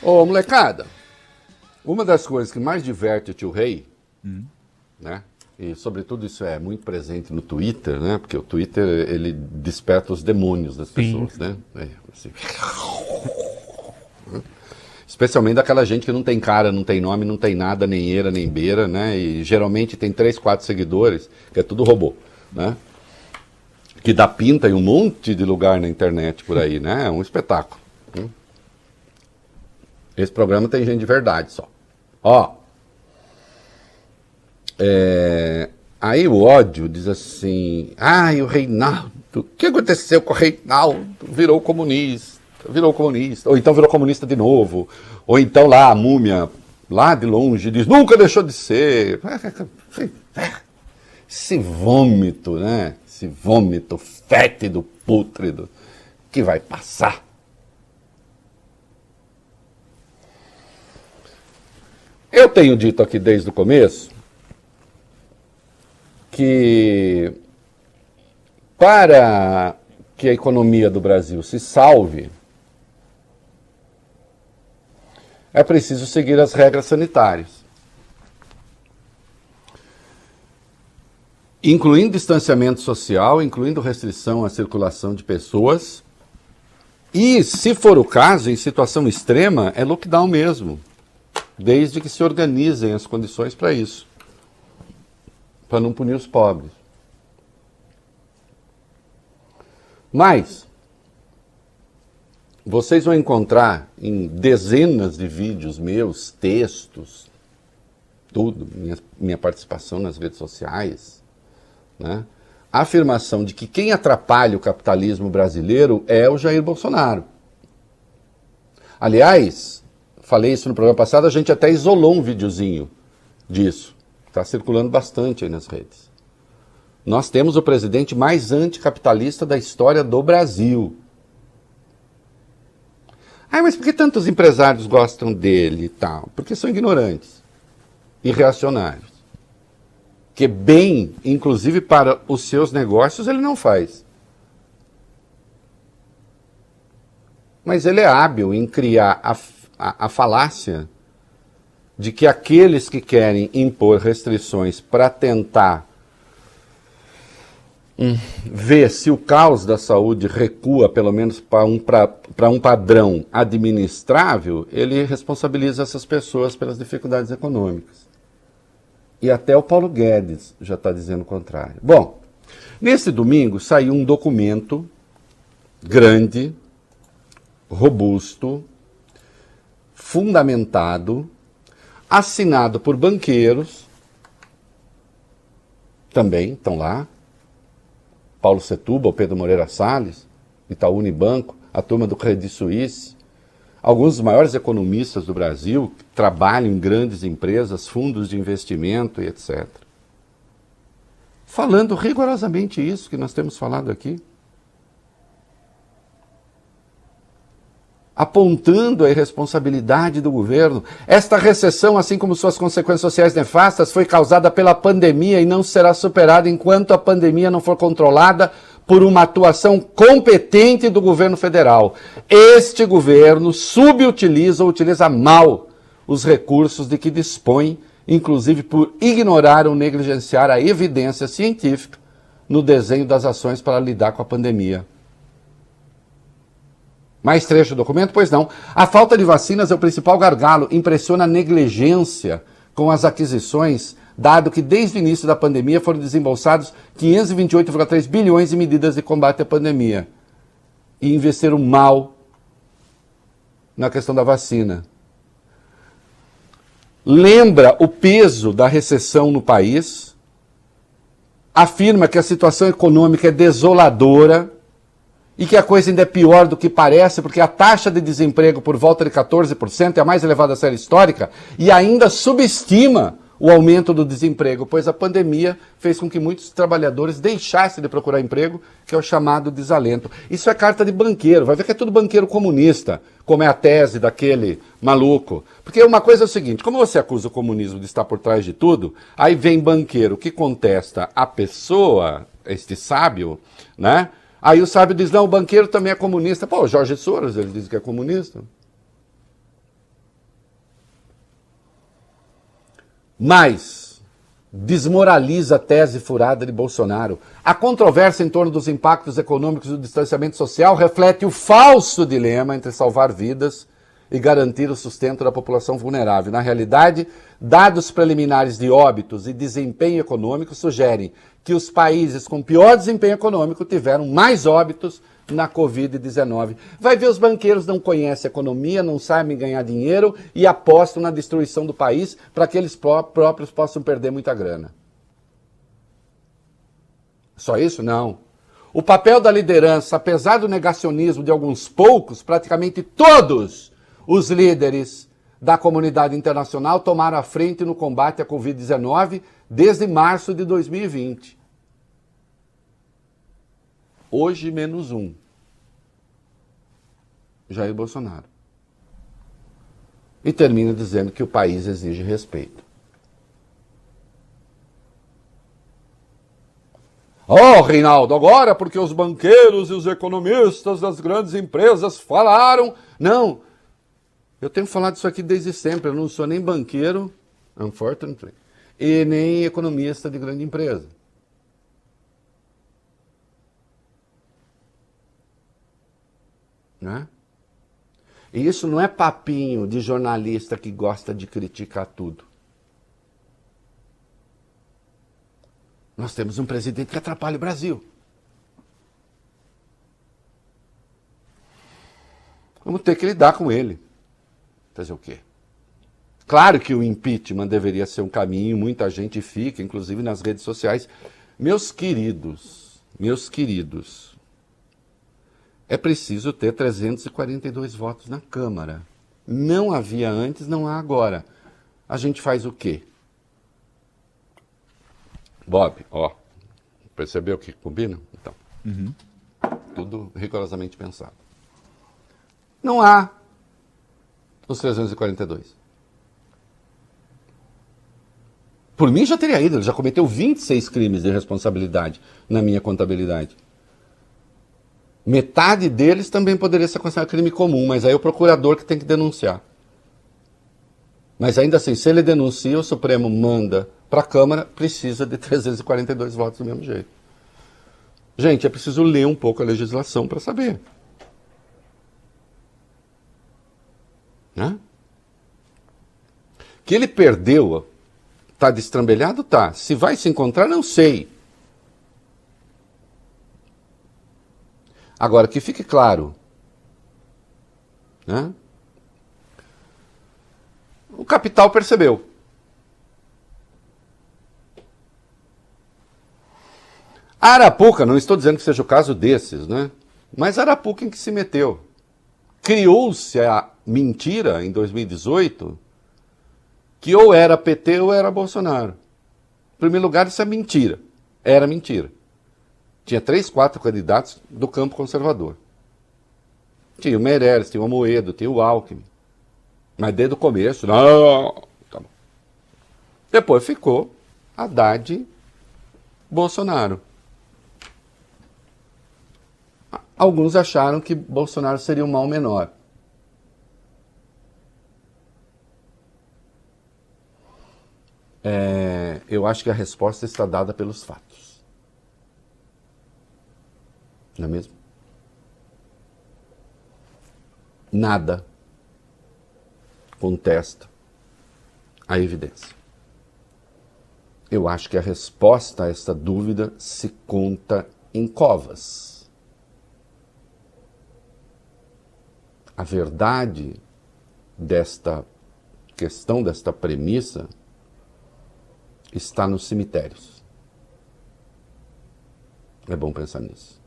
Ô, molecada, uma das coisas que mais diverte o tio Rei, né? E sobretudo isso é muito presente no Twitter, né? Porque o Twitter, ele desperta os demônios das pessoas, né? Assim. Especialmente daquela gente que não tem cara, não tem nome, não tem nada, nem eira, nem beira, né? E geralmente tem 3, 4 seguidores, que é tudo robô, né? Que dá pinta em um monte de lugar na internet por aí, né? É um espetáculo. Esse programa tem gente de verdade só. Ó. Aí o ódio diz assim, o Reinaldo, o que aconteceu com o Reinaldo? Virou comunista. Ou então virou comunista de novo. Ou então lá a múmia, lá de longe, diz, nunca deixou de ser. Esse vômito, né? Esse vômito fétido, pútrido, que vai passar. Eu tenho dito aqui desde o começo que para que a economia do Brasil se salve, é preciso seguir as regras sanitárias, incluindo distanciamento social, incluindo restrição à circulação de pessoas e, se for o caso, em situação extrema, é lockdown mesmo, desde que se organizem as condições para isso, para não punir os pobres. Mas vocês vão encontrar em dezenas de vídeos meus, textos, tudo, minha participação nas redes sociais, né, a afirmação de que quem atrapalha o capitalismo brasileiro é o Jair Bolsonaro. Aliás, falei isso no programa passado, a gente até isolou um videozinho disso. Está circulando bastante aí nas redes. Nós temos o presidente mais anticapitalista da história do Brasil. Mas por que tantos empresários gostam dele e tal? Porque são ignorantes e reacionários. Que bem, inclusive para os seus negócios, ele não faz. Mas ele é hábil em criar a falácia de que aqueles que querem impor restrições para tentar ver se o caos da saúde recua, pelo menos para um padrão administrável, ele responsabiliza essas pessoas pelas dificuldades econômicas. E até o Paulo Guedes já está dizendo o contrário. Bom, nesse domingo saiu um documento grande, robusto, fundamentado, assinado por banqueiros, também estão lá, Paulo Setúbal, Pedro Moreira Salles, Itaú Unibanco, a turma do Credit Suisse, alguns dos maiores economistas do Brasil, que trabalham em grandes empresas, fundos de investimento e etc. Falando rigorosamente isso que nós temos falado aqui. Apontando a irresponsabilidade do governo. Esta recessão, assim como suas consequências sociais nefastas, foi causada pela pandemia e não será superada enquanto a pandemia não for controlada por uma atuação competente do governo federal. Este governo subutiliza ou utiliza mal os recursos de que dispõe, inclusive por ignorar ou negligenciar a evidência científica no desenho das ações para lidar com a pandemia. Mais trecho do documento? Pois não. A falta de vacinas é o principal gargalo. Impressiona a negligência com as aquisições, dado que desde o início da pandemia foram desembolsados 528,3 bilhões em medidas de combate à pandemia. E investiram mal na questão da vacina. Lembra o peso da recessão no país, afirma que a situação econômica é desoladora, e que a coisa ainda é pior do que parece, porque a taxa de desemprego por volta de 14% é a mais elevada da série histórica, e ainda subestima o aumento do desemprego, pois a pandemia fez com que muitos trabalhadores deixassem de procurar emprego, que é o chamado desalento. Isso é carta de banqueiro, vai ver que é tudo banqueiro comunista, como é a tese daquele maluco. Porque uma coisa é o seguinte, como você acusa o comunismo de estar por trás de tudo, aí vem banqueiro que contesta a pessoa, este sábio, né? Aí o sábio diz, não, o banqueiro também é comunista. Pô, o Jorge Soros, ele diz que é comunista. Mas desmoraliza a tese furada de Bolsonaro. A controvérsia em torno dos impactos econômicos do distanciamento social reflete o falso dilema entre salvar vidas e garantir o sustento da população vulnerável. Na realidade, dados preliminares de óbitos e desempenho econômico sugerem que os países com pior desempenho econômico tiveram mais óbitos na Covid-19. Vai ver, os banqueiros não conhecem economia, não sabem ganhar dinheiro e apostam na destruição do país para que eles próprios possam perder muita grana. Só isso? Não. O papel da liderança, apesar do negacionismo de alguns poucos, praticamente todos os líderes da comunidade internacional tomaram a frente no combate à Covid-19 desde março de 2020. Hoje, menos um. Jair Bolsonaro. E termina dizendo que o país exige respeito. Oh, Reinaldo, agora porque os banqueiros e os economistas das grandes empresas falaram... Não, eu tenho falado isso aqui desde sempre. Eu não sou nem banqueiro, unfortunately, e nem economista de grande empresa. Né? E isso não é papinho de jornalista que gosta de criticar tudo. Nós temos um presidente que atrapalha o Brasil. Vamos ter que lidar com ele. Fazer o quê? Claro que o impeachment deveria ser um caminho, muita gente fica, inclusive nas redes sociais. Meus queridos, é preciso ter 342 votos na Câmara. Não havia antes, não há agora. A gente faz o quê? Bob, ó, percebeu que combina? Então, tudo rigorosamente pensado. Não há os 342. Por mim já teria ido, ele já cometeu 26 crimes de responsabilidade na minha contabilidade. Metade deles também poderia ser considerado crime comum, mas aí é o procurador que tem que denunciar. Mas ainda assim, se ele denuncia, o Supremo manda para a Câmara, precisa de 342 votos do mesmo jeito. Gente, é preciso ler um pouco a legislação para saber. Né? Que ele perdeu, está destrambelhado? Tá. Se vai se encontrar, não sei. Agora, que fique claro, né? O capital percebeu. A Arapuca, não estou dizendo que seja o caso desses, né? Mas a Arapuca em que se meteu. Criou-se a mentira em 2018 que ou era PT ou era Bolsonaro. Em primeiro lugar, isso é mentira. Era mentira. Tinha 3, 4 candidatos do campo conservador. Tinha o Meirelles, tinha o Amoedo, tinha o Alckmin. Mas desde o começo, não. Tá bom. Depois ficou Haddad, Bolsonaro. Alguns acharam que Bolsonaro seria um mal menor. Eu acho que a resposta está dada pelos fatos. Não é mesmo? Nada contesta a evidência. Eu acho que a resposta a esta dúvida se conta em covas. A verdade desta questão, desta premissa, está nos cemitérios. É bom pensar nisso.